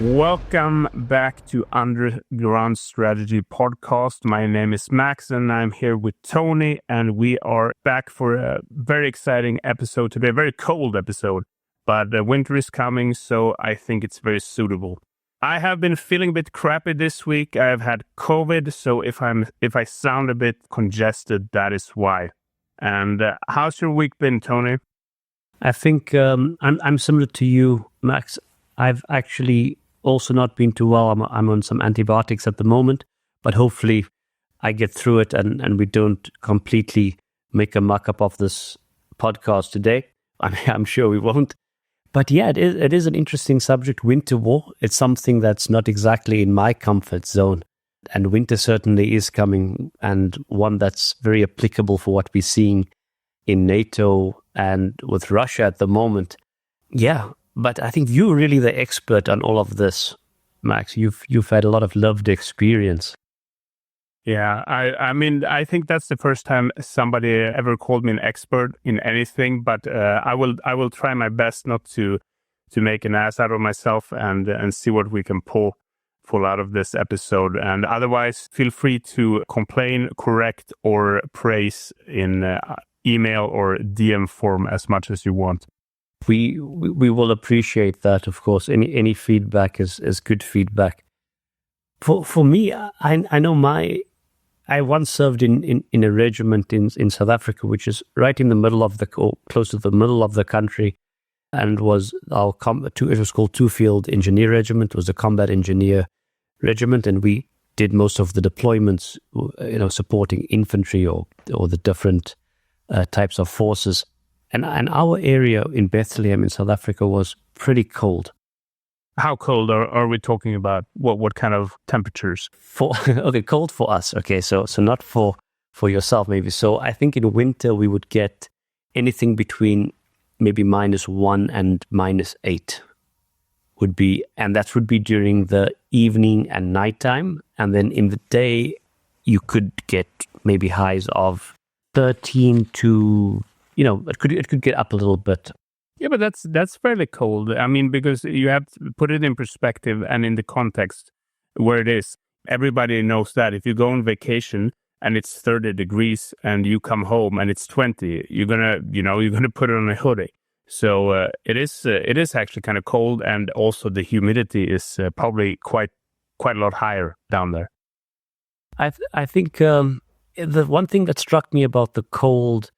Welcome back to Underground Strategy Podcast. My name is Max and I'm here with Tony, and we are back for a very exciting episode today, a very cold episode, but winter is coming, so I think it's very suitable. I have been feeling a bit crappy this week. I have had COVID, so if I sound a bit congested, that is why. And how's your week been, Tony? I think I'm similar to you, Max. I've actually also not been too well. I'm on some antibiotics at the moment, but hopefully I get through it and we don't completely make a muck up of this podcast today. I'm sure we won't. But yeah, it is an interesting subject, winter war. It's something that's not exactly in my comfort zone. And winter certainly is coming, and one that's very applicable for what we're seeing in NATO and with Russia at the moment. Yeah. But I think you're really the expert on all of this, Max. You've had a lot of lived experience. Yeah, I mean, I think that's the first time somebody ever called me an expert in anything. But I will try my best not to make an ass out of myself and see what we can pull out of this episode. And otherwise, feel free to complain, correct, or praise in email or DM form as much as you want. We will appreciate that, of course. Any feedback is good feedback. For me, I know I once served in a regiment in South Africa, which is right in the middle of close to the middle of the country, and it was called Two-Field Engineer Regiment. It was a combat engineer regiment, and we did most of the deployments, supporting infantry or the different types of forces. And our area in Bethlehem in South Africa was pretty cold. How cold are we talking about? What kind of temperatures? Cold for us. Okay, so not for yourself maybe. So I think in winter we would get anything between maybe -1 and -8 and that would be during the evening and nighttime. And then in the day you could get maybe highs of 13 to... it could get up a little bit. Yeah, but that's fairly cold. I mean, because you have to put it in perspective and in the context where it is. Everybody knows that if you go on vacation and it's 30 degrees and you come home and it's 20, you're gonna put it on a hoodie. So it is actually kind of cold, and also the humidity is probably quite a lot higher down there. I think the one thing that struck me about the cold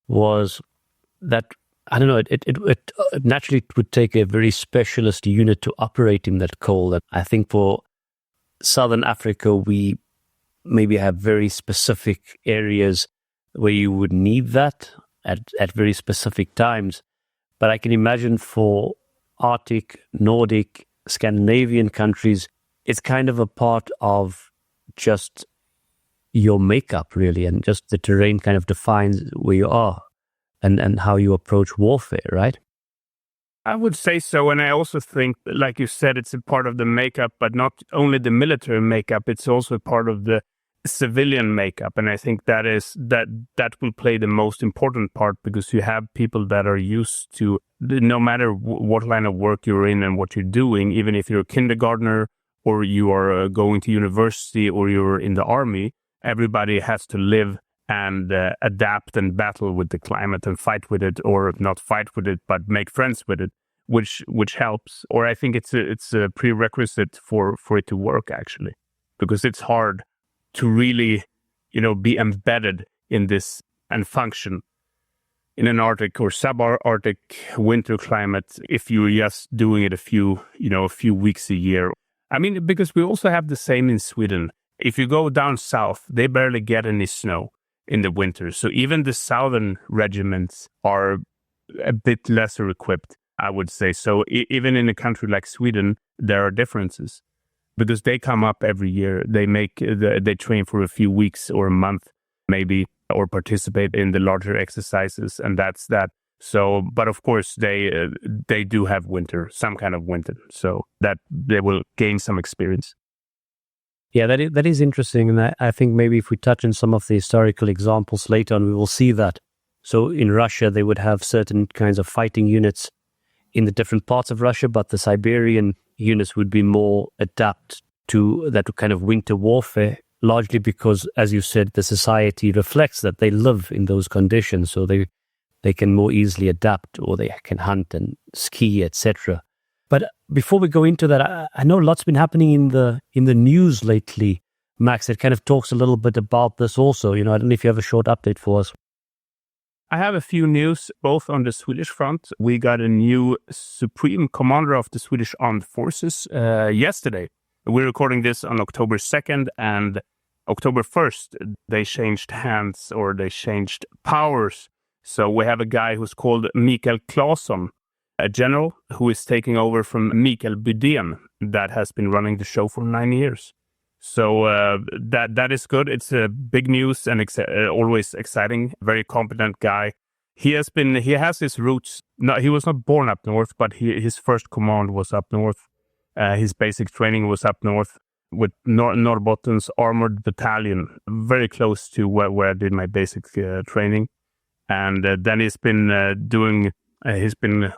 was that, I don't know, it naturally would take a very specialist unit to operate in that cold. And I think for Southern Africa, we maybe have very specific areas where you would need that at very specific times. But I can imagine for Arctic, Nordic, Scandinavian countries, it's kind of a part of just your makeup, really, and just the terrain kind of defines where you are and how you approach warfare, right? I would say so, and I also think, like you said, it's a part of the makeup, but not only the military makeup, it's also a part of the civilian makeup. And I think that will play the most important part, because you have people that are used to, no matter what line of work you're in and what you're doing, even if you're a kindergartner or you are going to university or you're in the army, everybody has to live and adapt and battle with the climate and fight with it, or not fight with it, but make friends with it, which helps. Or I think it's a prerequisite for it to work, actually, because it's hard to really, be embedded in this and function in an Arctic or subarctic winter climate if you're just doing it a few weeks a year. I mean, because we also have the same in Sweden. If you go down south, they barely get any snow in the winter. So even the southern regiments are a bit lesser equipped, I would say. So even in a country like Sweden, there are differences, because they come up every year. They train for a few weeks or a month, maybe, or participate in the larger exercises, and that's that. So, but of course, they do have winter, some kind of winter, so that they will gain some experience. Yeah, that is interesting. And I think maybe if we touch on some of the historical examples later on, we will see that. So in Russia, they would have certain kinds of fighting units in the different parts of Russia, but the Siberian units would be more adapt to that kind of winter warfare, largely because, as you said, the society reflects that they live in those conditions, so they can more easily adapt, or they can hunt and ski, etc. But before we go into that, I know a lot's been happening in the news lately, Max. It kind of talks a little bit about this also. I don't know if you have a short update for us. I have a few news, both on the Swedish front. We got a new Supreme Commander of the Swedish Armed Forces yesterday. We're recording this on October 2nd, and October 1st, they changed hands, or they changed powers. So we have a guy who's called Mikael Claesson, a general who is taking over from Mikael Bydén, that has been running the show for 9 years. So that is good. It's big news and always exciting. Very competent guy. He has his roots. No, he was not born up north, but his first command was up north. His basic training was up north with Norrbotten's Armored Battalion, very close to where I did my basic training. And then he's been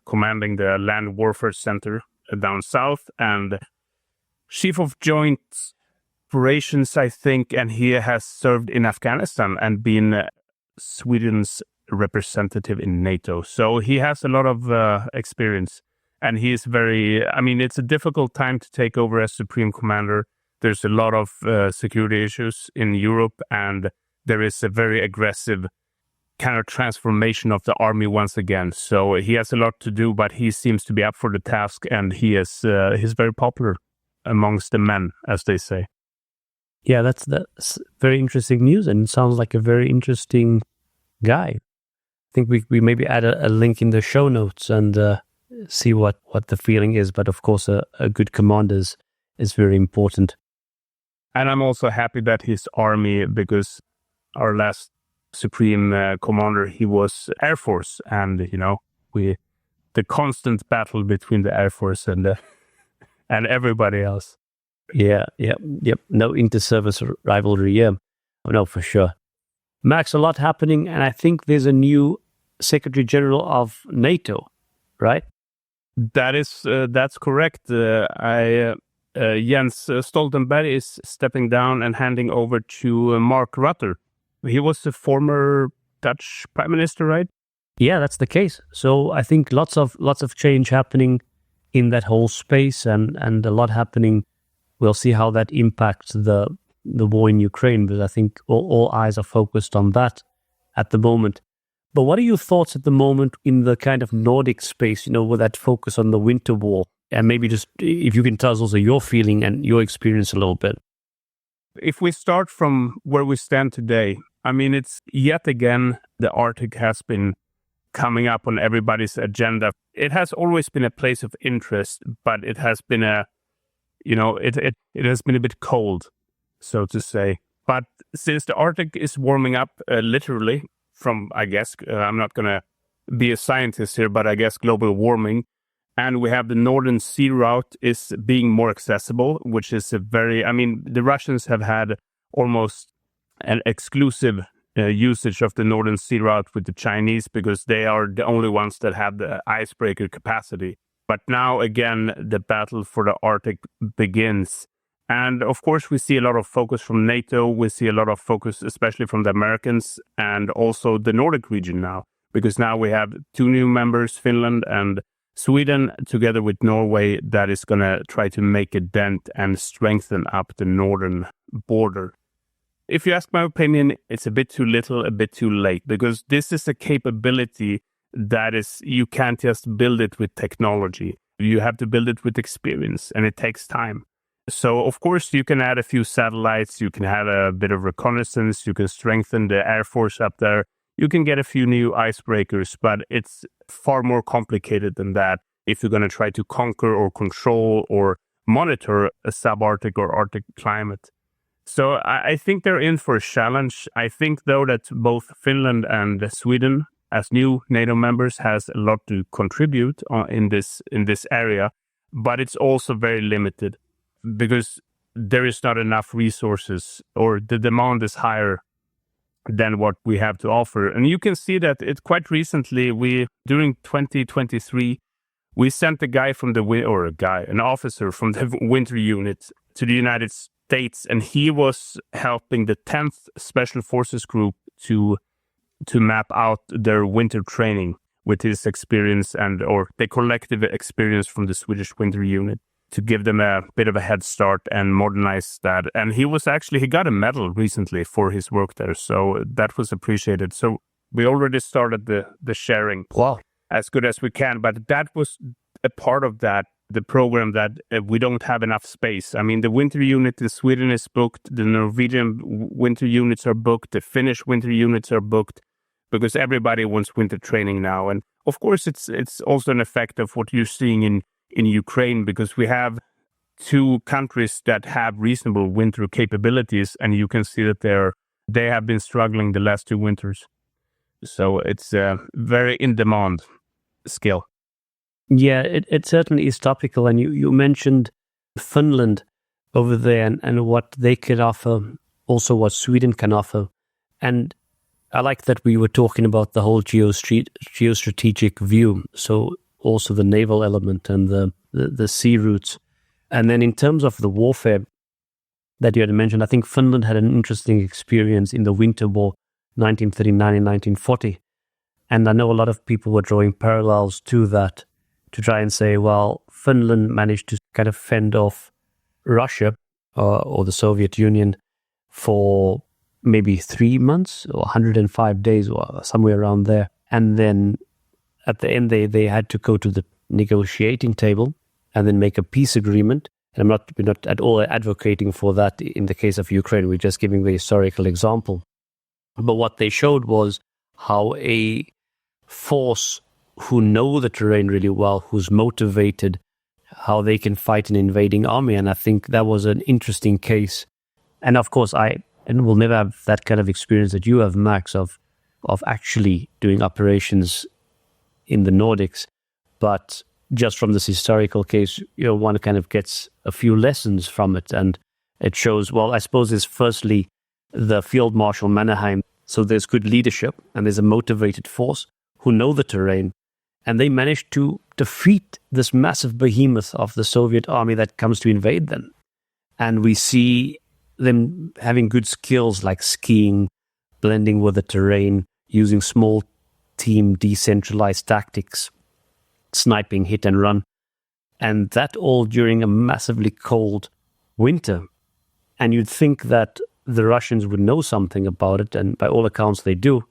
commanding the Land Warfare Center down south and Chief of Joint Operations, I think, and he has served in Afghanistan and been Sweden's representative in NATO. So he has a lot of experience, and he is it's a difficult time to take over as Supreme Commander. There's a lot of security issues in Europe, and there is a very aggressive kind of transformation of the army once again. So he has a lot to do, but he seems to be up for the task, and he's very popular amongst the men, as they say. Yeah, that's very interesting news, and it sounds like a very interesting guy. I think we maybe add a link in the show notes and see what the feeling is. But of course, a good commander is very important. And I'm also happy that his army, because our last Supreme Commander, he was Air Force, and the constant battle between the Air Force and everybody else. Yeah. No inter-service rivalry. Yeah, no, for sure. Max, a lot happening, and I think there's a new Secretary General of NATO, right? That's correct. Jens Stoltenberg is stepping down and handing over to Mark Rutte. He was the former Dutch Prime Minister, right? Yeah, that's the case. So I think lots of change happening in that whole space, and a lot happening. We'll see how that impacts the war in Ukraine, but I think all eyes are focused on that at the moment. But what are your thoughts at the moment in the kind of Nordic space, with that focus on the winter war? And maybe just if you can tell us also your feeling and your experience a little bit. If we start from where we stand today, it's yet again, the Arctic has been coming up on everybody's agenda. It has always been a place of interest, but it has been it has been a bit cold, so to say. But since the Arctic is warming up literally from, I guess, I'm not going to be a scientist here, but I guess global warming, and we have the Northern Sea Route is being more accessible, which is the Russians have had almost an exclusive usage of the Northern Sea Route with the Chinese, because they are the only ones that have the icebreaker capacity. But now, again, the battle for the Arctic begins. And of course, we see a lot of focus from NATO. We see a lot of focus, especially from the Americans, and also the Nordic region now, because now we have 2 new members, Finland and Sweden, together with Norway, that is going to try to make a dent and strengthen up the northern border. If you ask my opinion, it's a bit too little, a bit too late, because this is a capability that you can't just build it with technology. You have to build it with experience, and it takes time. So, of course, you can add a few satellites, you can have a bit of reconnaissance, you can strengthen the Air Force up there, you can get a few new icebreakers, but it's far more complicated than that if you're going to try to conquer or control or monitor a subarctic or Arctic climate. So I think they're in for a challenge. I think, though, that both Finland and Sweden, as new NATO members, has a lot to contribute in this area, but it's also very limited because there is not enough resources, or the demand is higher than what we have to offer. And you can see that quite recently, during 2023, We sent an officer from the winter unit to the United States, and he was helping the 10th Special Forces Group to map out their winter training with his experience or the collective experience from the Swedish winter unit, to give them a bit of a head start and modernize that. And he got a medal recently for his work there, so that was appreciated. So we already started the sharing. Wow. As good as we can, but that was a part of the program that we don't have enough space. I mean, the winter unit in Sweden is booked, the Norwegian winter units are booked, the Finnish winter units are booked, because everybody wants winter training now. And of course, it's also an effect of what you're seeing in Ukraine, because we have two countries that have reasonable winter capabilities, and you can see that they have been struggling the last two winters. So it's a very in-demand skill. Yeah, it certainly is topical. And you mentioned Finland over there and what they can offer, also what Sweden can offer. And I like that we were talking about the whole geostrategic view. So also the naval element and the sea routes. And then in terms of the warfare that you had mentioned, I think Finland had an interesting experience in the Winter War, 1939 and 1940. And I know a lot of people were drawing parallels to that to try and say, well, Finland managed to kind of fend off Russia or the Soviet Union for maybe 3 months or 105 days or somewhere around there. And then at the end, they had to go to the negotiating table and then make a peace agreement. And we're not at all advocating for that in the case of Ukraine. We're just giving the historical example. But what they showed was how a force who know the terrain really well, who's motivated, how they can fight an invading army. And I think that was an interesting case. And of course, and we'll never have that kind of experience that you have, Max, of actually doing operations in the Nordics. But just from this historical case, one kind of gets a few lessons from it. And it shows, well, I suppose it's firstly the Field Marshal Mannerheim. So there's good leadership and there's a motivated force who know the terrain. And they managed to defeat this massive behemoth of the Soviet army that comes to invade them. And we see them having good skills like skiing, blending with the terrain, using small team decentralized tactics, sniping, hit and run. And that all during a massively cold winter. And you'd think that the Russians would know something about it, and by all accounts they do.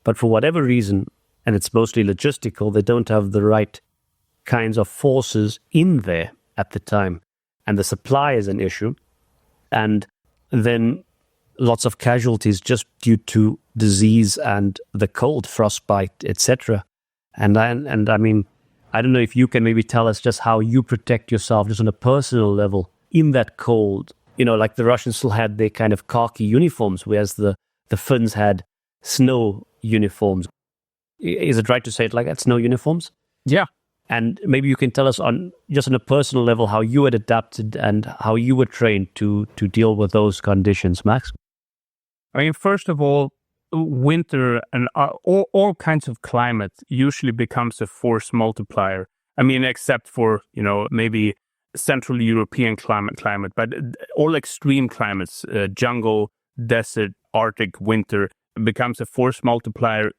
But for whatever reason, and it's mostly logistical, they don't have the right kinds of forces in there at the time. And the supply is an issue. And then lots of casualties just due to disease and the cold, frostbite, etc. And I mean, I don't know if you can maybe tell us just how you protect yourself just on a personal level in that cold. Like the Russians still had their kind of khaki uniforms, whereas the Finns had snow uniforms. Is it right to say it like that, snow uniforms? Yeah. And maybe you can tell us on a personal level how you had adapted and how you were trained to deal with those conditions, Max. I mean, first of all, winter and all kinds of climate usually becomes a force multiplier. I mean, except for, maybe Central European climate, but all extreme climates, jungle, desert, Arctic, winter, becomes a force multiplier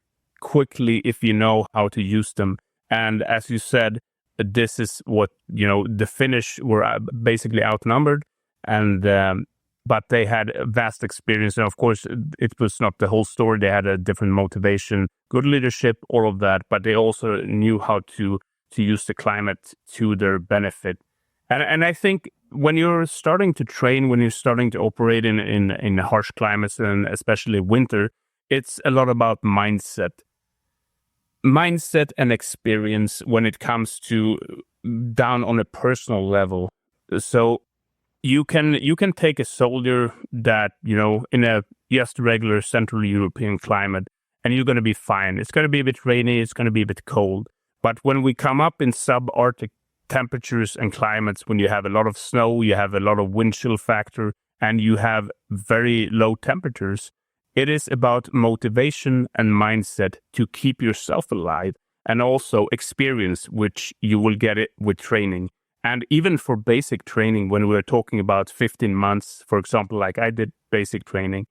quickly if you know how to use them. And as you said, this is what, the Finnish were basically outnumbered, and but they had a vast experience. And of course, it was not the whole story. They had a different motivation, good leadership, all of that, but they also knew how to use the climate to their benefit. And I think when you're starting to train, when you're starting to operate in harsh climates, and especially winter, it's a lot about mindset and experience when it comes to down on a personal level. So you can take a soldier that, in a just regular Central European climate, and you're going to be fine. It's going to be a bit rainy. It's going to be a bit cold. But when we come up in subarctic temperatures and climates, when you have a lot of snow, you have a lot of wind chill factor, and you have very low temperatures, it is about motivation and mindset to keep yourself alive. and also experience, which you will get it with training. And even for basic training, when we're talking about 15 months, for example, like I did basic training,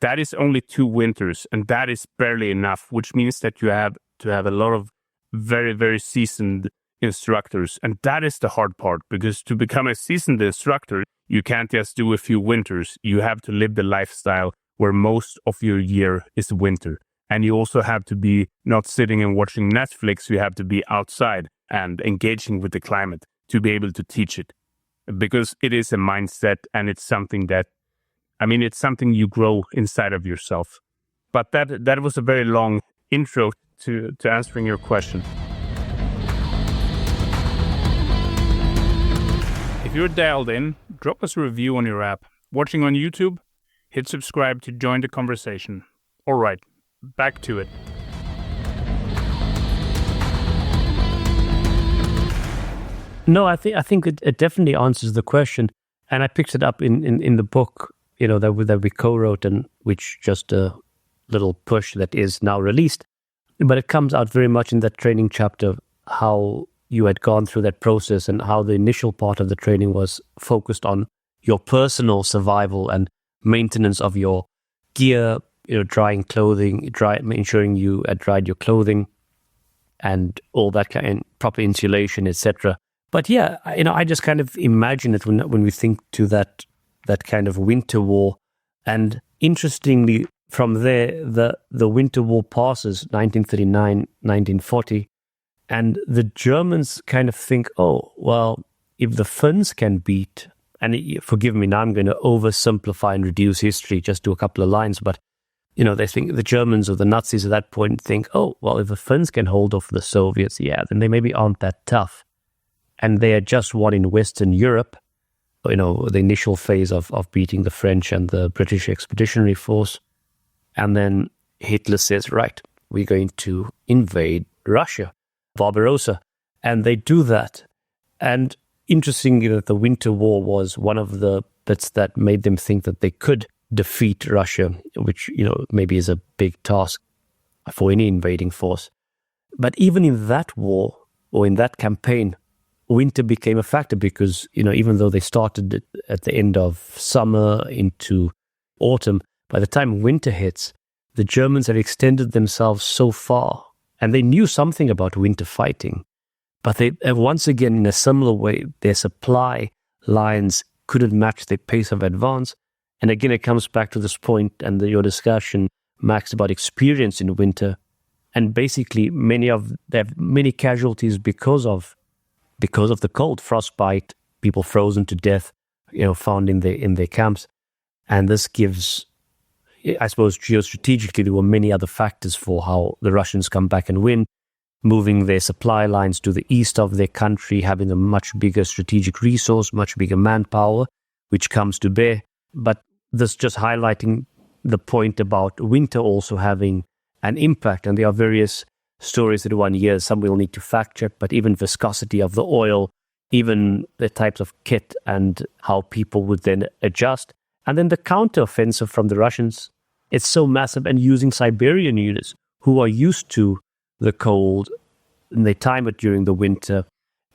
that is only 2 winters, and that is barely enough, which means that you have to have a lot of very, very seasoned instructors. And that is the hard part, because to become a seasoned instructor, you can't just do a few winters. You have to live the lifestyle where most of your year is winter. And you also have to be not sitting and watching Netflix. You have to be outside and engaging with the climate to be able to teach it, because it is a mindset, and it's something that, it's something you grow inside of yourself. But that was a very long intro to answering your question. If you're dialed in, drop us a review on your app. Watching on YouTube, hit subscribe to join the conversation. All right, back to it. No, I think it definitely answers the question, and I picked it up in the book, that we co-wrote, and which just a little push that is now released. But it comes out very much in that training chapter, how you had gone through that process and how the initial part of the training was focused on your personal survival and maintenance of your gear, drying clothing, ensuring you had dried your clothing and all that kind of proper insulation, etc. But yeah, I just kind of imagine it when we think to that kind of winter war. And interestingly, from there, the winter war passes, 1939, 1940, and the Germans kind of think, oh, well, if the Finns can beat, and forgive me, now I'm going to oversimplify and reduce history, just do a couple of lines, but they think the Germans or the Nazis at that point think, oh, well, if the Finns can hold off the Soviets, yeah, then they maybe aren't that tough. And they had just won in Western Europe, the initial phase of beating the French and the British Expeditionary Force. And then Hitler says, right, we're going to invade Russia, Barbarossa. And they do that. And interestingly, that the Winter War was one of the bits that made them think that they could defeat Russia, which, maybe is a big task for any invading force. But even in that war, or in that campaign, winter became a factor because, even though they started at the end of summer into autumn, by the time winter hits, the Germans had extended themselves so far, and they knew something about winter fighting. But they, once again, in a similar way, their supply lines couldn't match their pace of advance. And again, it comes back to this point and your discussion, Max, about experience in winter. And basically, they have many casualties because of the cold, frostbite, people frozen to death, found in their camps. And this gives, I suppose, geostrategically, there were many other factors for how the Russians come back and win, moving their supply lines to the east of their country, having a much bigger strategic resource, much bigger manpower, which comes to bear. But this just highlighting the point about winter also having an impact. And there are various stories that one hears, some will need to fact check, but even viscosity of the oil, even the types of kit and how people would then adjust. And then the counter-offensive from the Russians, it's so massive, and using Siberian units who are used to the cold, and they time it during the winter,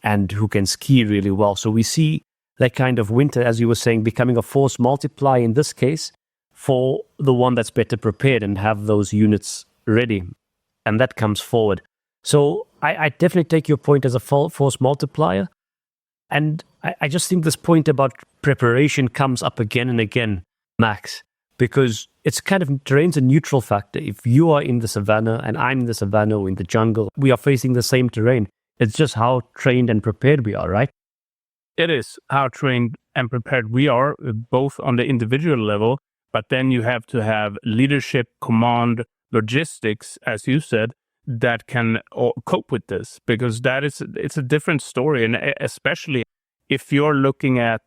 and who can ski really well. So we see that kind of winter, as you were saying, becoming a force multiplier in this case for the one that's better prepared and have those units ready. And that comes forward. So I definitely take your point as a force multiplier. And I just think this point about preparation comes up again and again, Max, because it's kind of terrain's a neutral factor. If you are in the savannah and I'm in the savannah or in the jungle, we are facing the same terrain. It's just how trained and prepared we are, right? It is how trained and prepared we are, both on the individual level, but then you have to have leadership, command, logistics, as you said, that can cope with this, because it's a different story. And especially if you're looking at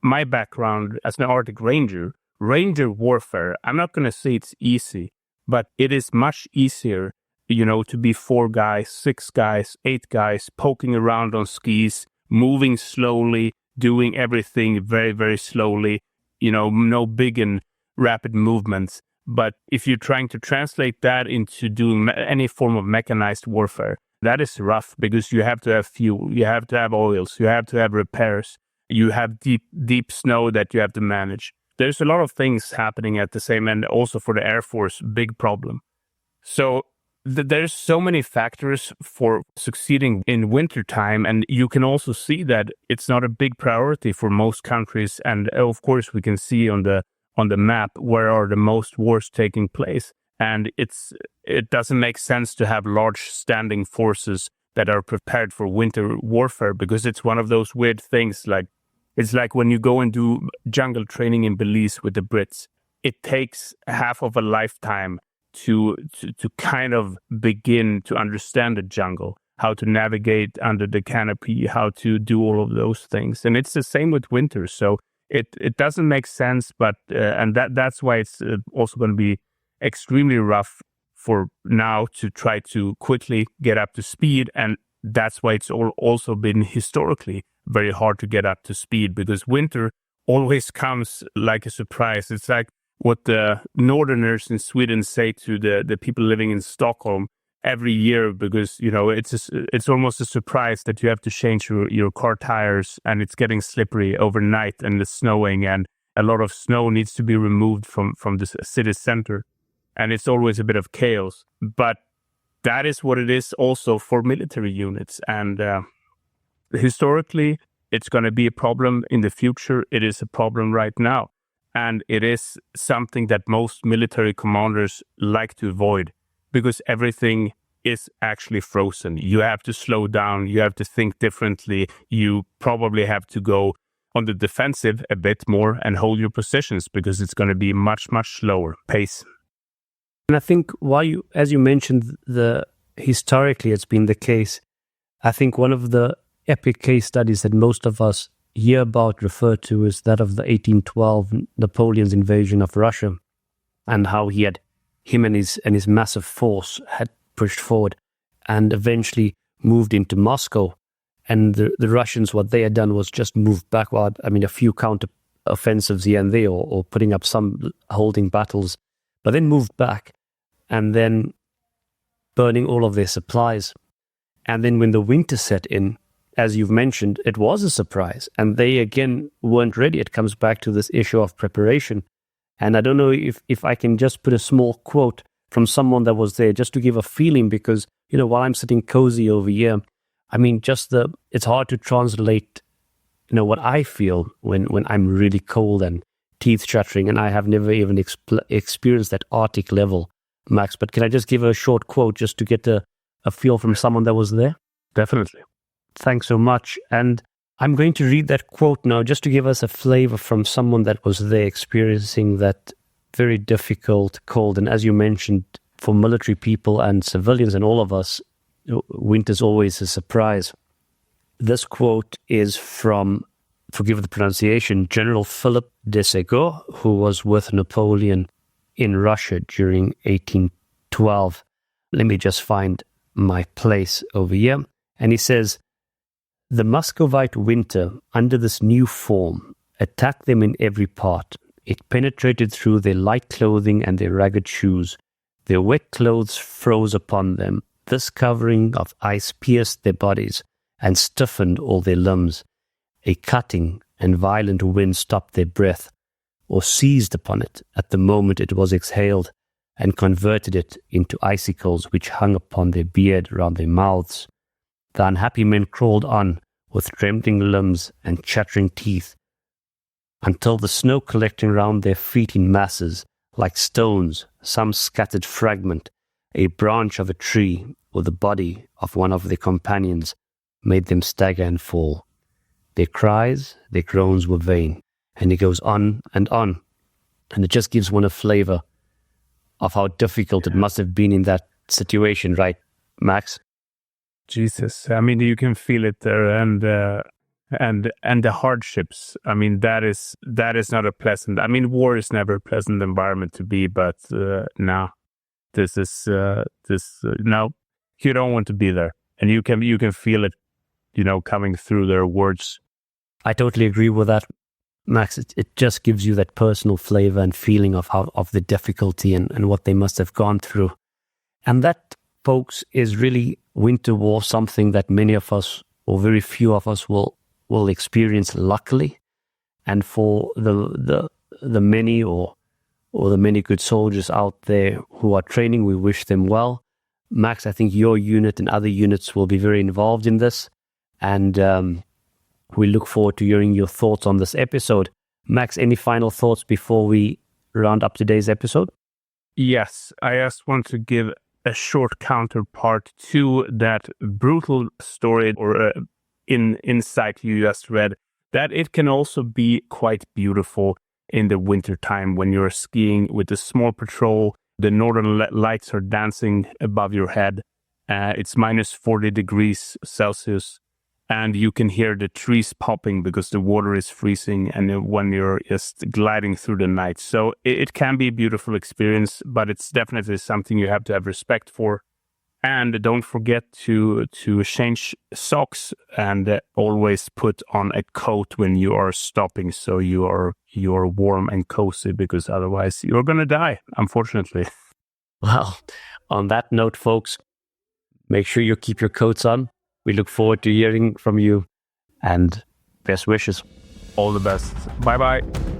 my background as an Arctic Ranger warfare, I'm not going to say it's easy, but it is much easier, to be 4 guys, 6 guys, 8 guys, poking around on skis, moving slowly, doing everything very, very slowly, no big and rapid movements. But if you're trying to translate that into doing any form of mechanized warfare, that is rough because you have to have fuel, you have to have oils, you have to have repairs, you have deep snow that you have to manage. There's a lot of things happening at the same end. Also for the Air Force, big problem. So there's so many factors for succeeding in wintertime, and you can also see that it's not a big priority for most countries. And of course, we can see on the map where are the most wars taking place. And it doesn't make sense to have large standing forces that are prepared for winter warfare, because it's one of those weird things. Like, it's like when you go and do jungle training in Belize with the Brits, it takes half of a lifetime to kind of begin to understand the jungle, how to navigate under the canopy, how to do all of those things. And it's the same with winter. So it doesn't make sense, but and that's why it's also going to be extremely rough for now to try to quickly get up to speed. And that's why it's also been historically very hard to get up to speed, because winter always comes like a surprise. It's like what the northerners in Sweden say to the people living in Stockholm every year, because, you know, it's almost a surprise that you have to change your car tires and it's getting slippery overnight and it's snowing and a lot of snow needs to be removed from the city center. And it's always a bit of chaos. But that is what it is also for military units. And historically, it's going to be a problem in the future. It is a problem right now. And it is something that most military commanders like to avoid, because everything is actually frozen. You have to slow down. You have to think differently. You probably have to go on the defensive a bit more and hold your positions, because it's going to be much, much slower pace. And I think as you mentioned, historically it's been the case. I think one of the epic case studies that most of us hear about, refer to, is that of the 1812 Napoleon's invasion of Russia, and how him and his massive force had pushed forward and eventually moved into Moscow. And the Russians, what they had done was just move backward. I mean, a few counter offensives here and there, or putting up some holding battles, but then moved back and then burning all of their supplies. And then when the winter set in, as you've mentioned, it was a surprise. And they, again, weren't ready. It comes back to this issue of preparation. And I don't know if I can just put a small quote from someone that was there, just to give a feeling, because, you know, while I'm sitting cozy over here, I mean, it's hard to translate, you know, what I feel when I'm really cold and teeth chattering, and I have never even experienced that Arctic level, Max. But can I just give a short quote just to get a feel from someone that was there? Definitely. Thanks so much. And I'm going to read that quote now just to give us a flavor from someone that was there experiencing that very difficult cold. And as you mentioned, for military people and civilians and all of us, winter's always a surprise. This quote is from, forgive the pronunciation, General Philip de Segur, who was with Napoleon in Russia during 1812. Let me just find my place over here. And he says, "The Muscovite winter, under this new form, attacked them in every part. It penetrated through their light clothing and their ragged shoes. Their wet clothes froze upon them. This covering of ice pierced their bodies and stiffened all their limbs. A cutting and violent wind stopped their breath, or seized upon it at the moment it was exhaled, and converted it into icicles which hung upon their beard round their mouths. The unhappy men crawled on with trembling limbs and chattering teeth, until the snow collecting round their feet in masses, like stones, some scattered fragment, a branch of a tree, or the body of one of their companions, made them stagger and fall. Their cries, their groans were vain." And he goes on, and it just gives one a flavor of how difficult it must have been in that situation, right, Max? Jesus, I mean, you can feel it there, and the hardships. I mean, that is not a pleasant. I mean, war is never a pleasant environment to be, but now this is now you don't want to be there, and you can feel it, you know, coming through their words. I totally agree with that, Max. It just gives you that personal flavor and feeling of the difficulty and what they must have gone through. And that folks, is really winter war something that many of us, or very few of us, will experience, luckily. And for the many or the many good soldiers out there who are training, we wish them well. Max, I think your unit and other units will be very involved in this, and we look forward to hearing your thoughts on this episode. Max, any final thoughts before we round up today's episode? Yes, I just want to give a short counterpart to that brutal story or insight you just read, that it can also be quite beautiful in the winter time when you're skiing with a small patrol. The northern lights are dancing above your head. It's minus 40 degrees Celsius, and you can hear the trees popping because the water is freezing, and when you're just gliding through the night. So it can be a beautiful experience, but it's definitely something you have to have respect for. And don't forget to change socks, and always put on a coat when you are stopping, so you are warm and cozy, because otherwise you're going to die, unfortunately. Well, on that note, folks, make sure you keep your coats on. We look forward to hearing from you, and best wishes. All the best. Bye-bye.